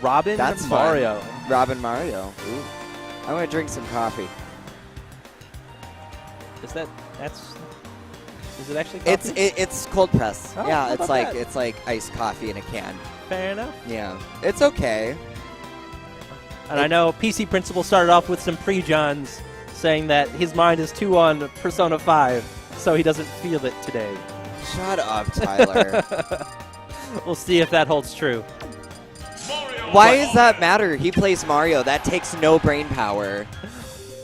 Robin That's Mario. Fun. Robin Mario. Ooh. I'm going to drink some coffee. Is it actually coffee? It's cold press. Oh, Yeah, how it's about like that? it's like iced coffee in a can. Fair enough. Yeah, it's okay. And I know PC Principal started off with some pre-Johns saying that his mind is too on Persona 5, so he doesn't feel it today. Shut up, Tyler. We'll see if that holds true. Why does that matter? He plays Mario. That takes no brain power.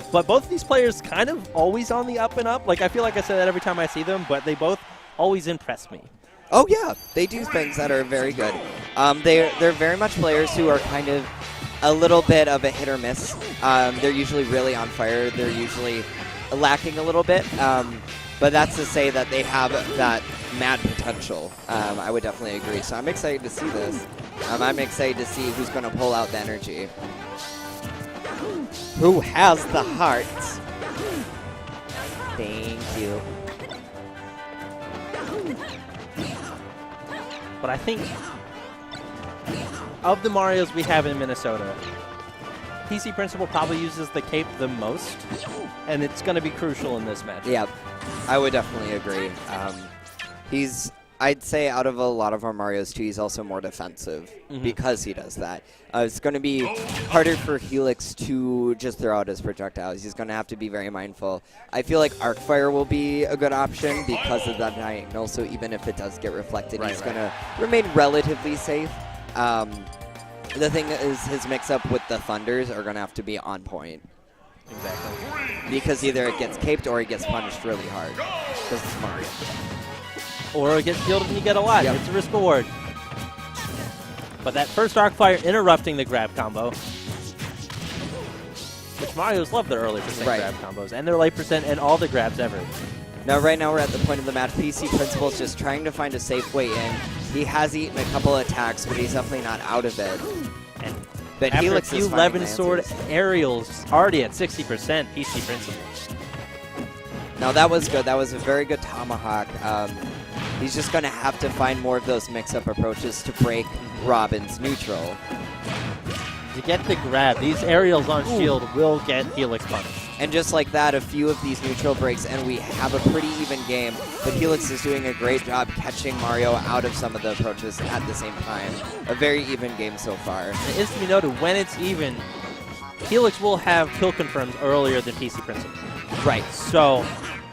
But both of these players kind of always on the up and up. Like, I feel like I say that every time I see them, but they both always impress me. Oh, yeah. They do things that are very good. They're very much players who are kind of a little bit of a hit or miss. They're usually really on fire. They're usually lacking a little bit. But that's to say that they have that mad potential. I would definitely agree. So I'm excited to see this. I'm excited to see who's going to pull out the energy. Who has the heart? Thank you. But I think of the Marios we have in Minnesota, PC Principal probably uses the cape the most, and it's going to be crucial in this match. Yeah, I would definitely agree. I'd say out of a lot of our Marios too, he's also more defensive because he does that. It's going to be harder for Helix to just throw out his projectiles. He's going to have to be very mindful. I feel like Arc Fire will be a good option because of that diagonal, so even if it does get reflected, he's going to remain relatively safe. The thing is, his mix-up with the Thunders are going to have to be on point. Exactly. Because either it gets caped or it gets punished really hard. Because it's Mario. Or it gets shielded and you get a lot. Yep. It's a risk reward. But that first Arc Fire interrupting the grab combo, which Marios love their early percent grab combos, and their late percent and all the grabs ever. Now, right now we're at the point of the match. PC Principal's just trying to find a safe way in. He has eaten a couple of attacks, but he's definitely not out of it. And but after Helix a few is finding 11 sword aerials, already at 60%, PC Principal. Now that was good. That was a very good tomahawk. He's just going to have to find more of those mix-up approaches to break Robin's neutral. To get the grab, these aerials on shield will get Helix punished. And just like that, a few of these neutral breaks, and we have a pretty even game. But Helix is doing a great job catching Mario out of some of the approaches at the same time. A very even game so far. It is to be noted, when it's even, Helix will have kill confirms earlier than PC Principal. Right. So,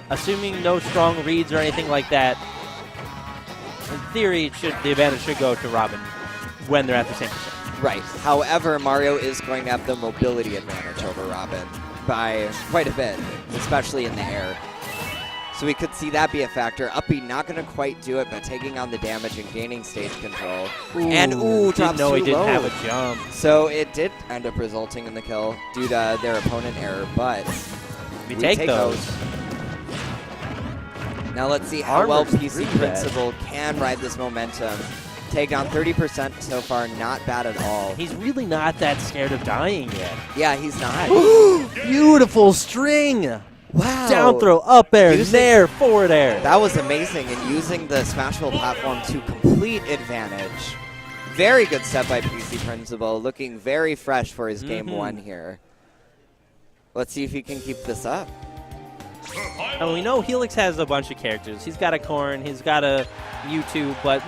assuming no strong reads or anything like that, in theory, the advantage should go to Robin when they're at the same percent. Right. However, Mario is going to have the mobility advantage over Robin by quite a bit, especially in the air. So we could see that be a factor. Uppy not going to quite do it, but taking on the damage and gaining stage control. Didn't know he didn't have a jump. So it did end up resulting in the kill due to their opponent error, but we take those. Now let's see how well PC Principal can ride this momentum. Take on 30% so far, not bad at all. He's really not that scared of dying yet. Yeah, he's not. Beautiful string! Wow. Down throw, up air, nair, forward air. That was amazing, and using the Smashville platform to complete advantage. Very good step by PC Principal, looking very fresh for his game one here. Let's see if he can keep this up. And we know Helix has a bunch of characters. He's got a Korn, he's got a U2, but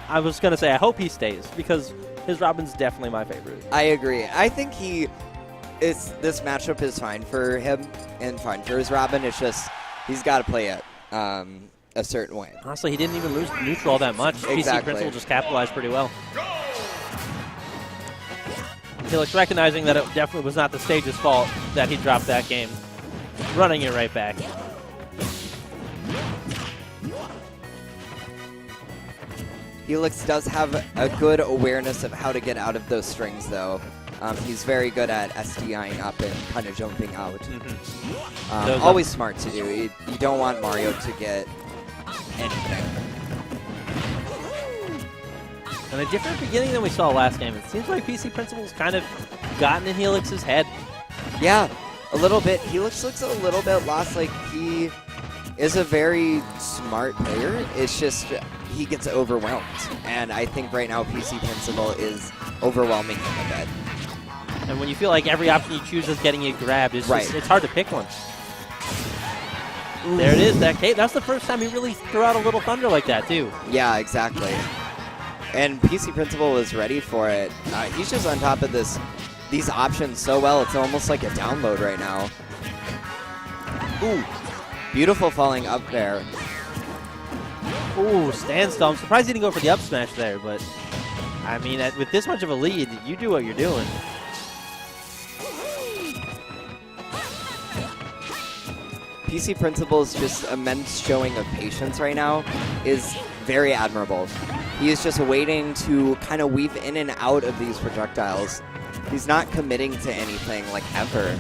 I was going to say I hope he stays because his Robin's definitely my favorite. I agree. I think this matchup is fine for him and fine for his Robin. It's just he's got to play it a certain way. Honestly, he didn't even lose neutral that much. Exactly. PC Principal just capitalized pretty well. Helix recognizing that it definitely was not the stage's fault that he dropped that game. Running it right back. Helix does have a good awareness of how to get out of those strings, though. He's very good at SDIing up and kind of jumping out. Always smart to do. You don't want Mario to get anything. And a different beginning than we saw last game. It seems like PC Principal's kind of gotten in Helix's head. Yeah, a little bit. Helix looks a little bit lost. Like, he is a very smart player. It's just he gets overwhelmed. And I think right now PC Principal is overwhelming him a bit. And when you feel like every option you choose is getting you grabbed, it's, just, it's hard to pick one. There it is. That's the first time he really threw out a little thunder like that, too. Yeah, exactly. And PC Principal was ready for it. He's just on top of these options so well. It's almost like a download right now. Ooh, beautiful falling up there. Ooh, standstill. I'm surprised he didn't go for the up smash there, but I mean, with this much of a lead, you do what you're doing. PC Principal's just immense showing of patience right now is very admirable. He is just waiting to kind of weave in and out of these projectiles. He's not committing to anything, like, ever.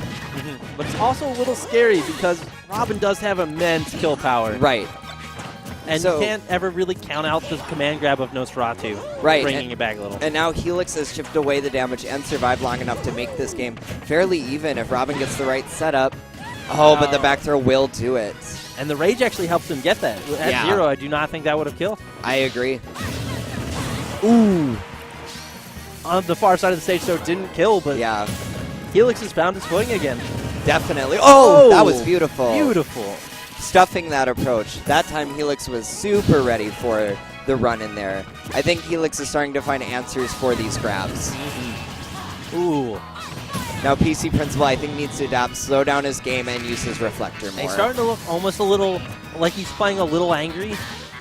But it's also a little scary because Robin does have immense kill power. Right. And you can't ever really count out the command grab of Nosferatu, bringing it back a little. And now Helix has chipped away the damage and survived long enough to make this game fairly even if Robin gets the right setup. Oh, but the back throw will do it. And the rage actually helps him get that. At 0, I do not think that would have killed. I agree. Ooh. On the far side of the stage, so it didn't kill, but Helix has found his footing again. Definitely. Oh, that was beautiful. Beautiful. Stuffing that approach. That time Helix was super ready for the run in there. I think Helix is starting to find answers for these grabs. Ooh. Now PC Principal, I think, needs to adapt, slow down his game, and use his reflector more. He's starting to look almost a little like he's playing a little angry,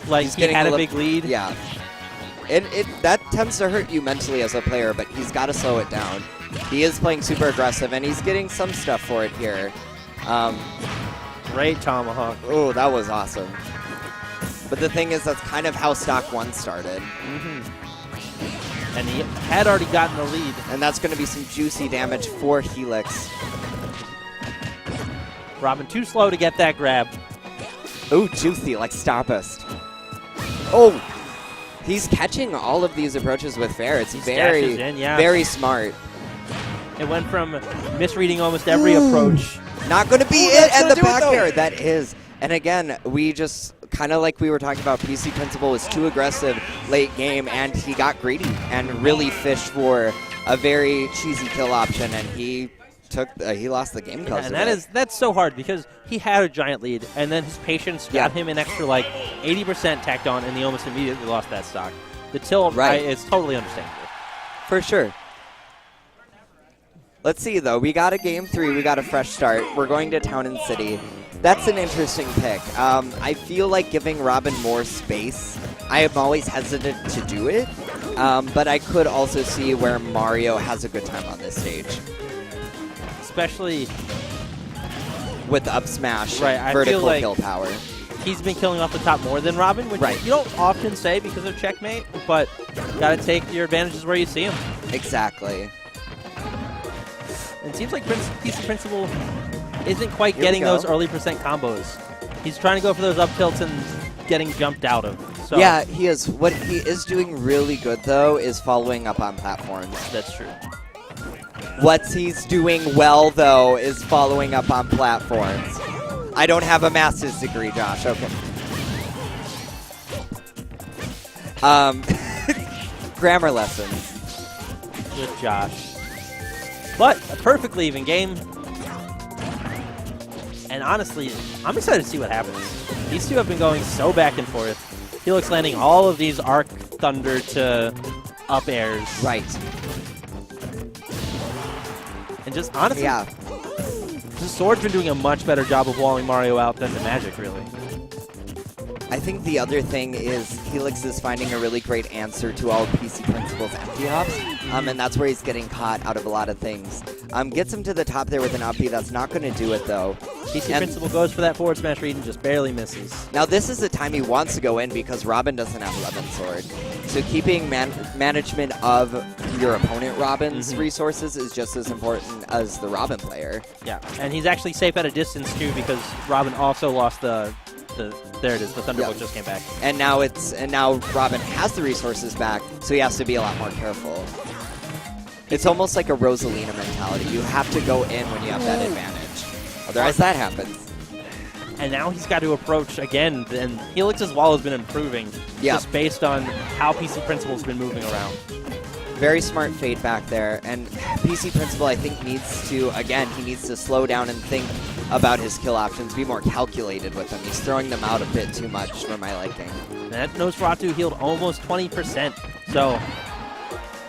like he had a big lead. Yeah. And that tends to hurt you mentally as a player, but he's got to slow it down. He is playing super aggressive, and he's getting some stuff for it here. Great tomahawk. Oh, that was awesome. But the thing is, that's kind of how Stock 1 started. And he had already gotten the lead. And that's going to be some juicy damage for Helix. Robin too slow to get that grab. Oh, juicy, like Starburst. Oh, he's catching all of these approaches with fair. It's very smart. It went from misreading almost every approach. Not going to be it, and the back air. That is. And again, we just, kind of like we were talking about, PC Principal was too aggressive late game, and he got greedy and really fished for a very cheesy kill option, and he lost the game because of it. That's so hard because he had a giant lead, and then his patience got him an extra like 80% tacked on, and he almost immediately lost that stock. The tilt is totally understandable. For sure. Let's see, though. We got a game 3. We got a fresh start. We're going to Town and City. That's an interesting pick. I feel like giving Robin more space. I am always hesitant to do it, but I could also see where Mario has a good time on this stage. Especially with up smash, vertical kill power. He's been killing off the top more than Robin, which you don't often say because of checkmate, but got to take your advantages where you see them. Exactly. It seems like PC Principal isn't quite getting those early percent combos. He's trying to go for those up tilts and getting jumped out of. So. Yeah, he is. What he is doing really good, though, is following up on platforms. That's true. What he's doing well, though, is following up on platforms. I don't have a master's degree, Josh. Okay. Grammar lessons. Good Josh. But a perfectly even game. And honestly, I'm excited to see what happens. These two have been going so back and forth. Helix landing all of these arc thunder to up airs. Right. And just honestly, the Sword's been doing a much better job of walling Mario out than the Magic, really. I think the other thing is Helix is finding a really great answer to all of PC Principal's empty hops, and that's where he's getting caught out of a lot of things. Gets him to the top there with an up B. That's not going to do it, though. PC Principal goes for that forward smash read and just barely misses. Now, this is the time he wants to go in because Robin doesn't have Lemon Sword. So keeping management of your opponent Robin's resources is just as important as the Robin player. Yeah, and he's actually safe at a distance, too, because Robin also lost the there it is, the Thunderbolt just came back. And now Robin has the resources back, so he has to be a lot more careful. It's almost like a Rosalina mentality. You have to go in when you have that advantage. Otherwise that happens. And now he's got to approach again, and Helix's wall has been improving just based on how PC Principal's been moving around. Very smart fade back there. And PC Principal, I think, needs to, again, he needs to slow down and think about his kill options, be more calculated with them. He's throwing them out a bit too much for my liking. That WR2 healed almost 20%. So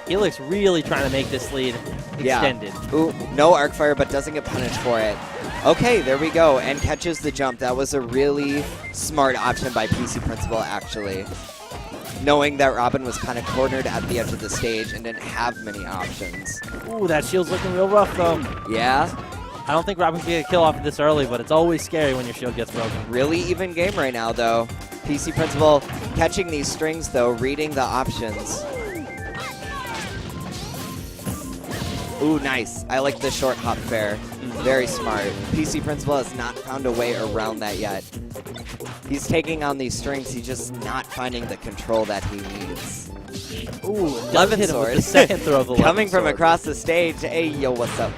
Helix really trying to make this lead extended. Yeah. Ooh, no arc fire, but doesn't get punished for it. Okay, there we go, and catches the jump. That was a really smart option by PC Principal, actually. Knowing that Robin was kind of cornered at the edge of the stage and didn't have many options. Ooh, that shield's looking real rough, though. Yeah? I don't think Robin can get a kill off this early, but it's always scary when your shield gets broken. Really even game right now, though. PC Principal catching these strings, though, reading the options. Ooh, nice. I like the short hop fair. Very smart. PC Principal has not found a way around that yet. He's taking on these strings. He's just not finding the control that he needs. Ooh, Levin hit him sword. with the second throw of the Coming Levin from sword. across the stage. Hey, yo, what's up?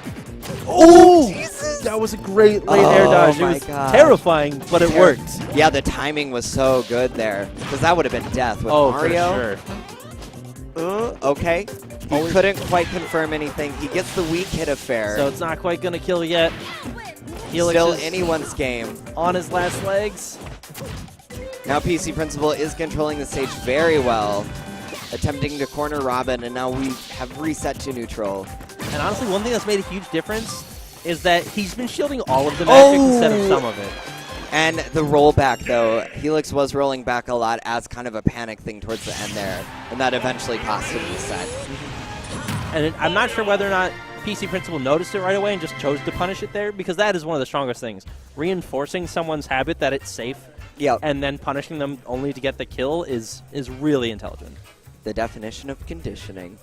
Oh, Jesus! that was a great late air dodge. It my was gosh. terrifying, but it worked. Yeah, the timing was so good there. Because that would have been death with Mario. For sure. Okay. He couldn't quite confirm anything. He gets the weak hit affair. So it's not quite going to kill yet. Helix Still is anyone's game. on his last legs. Now PC Principal is controlling the stage very well, attempting to corner Robin, and now we have reset to neutral. And honestly, one thing that's made a huge difference is that he's been shielding all of the magic instead of some of it. And the rollback, though, Helix was rolling back a lot as kind of a panic thing towards the end there, and that eventually cost him the set. And I'm not sure whether or not PC Principal noticed it right away and just chose to punish it there, because that is one of the strongest things. Reinforcing someone's habit that it's safe and then punishing them only to get the kill is really intelligent. The definition of conditioning.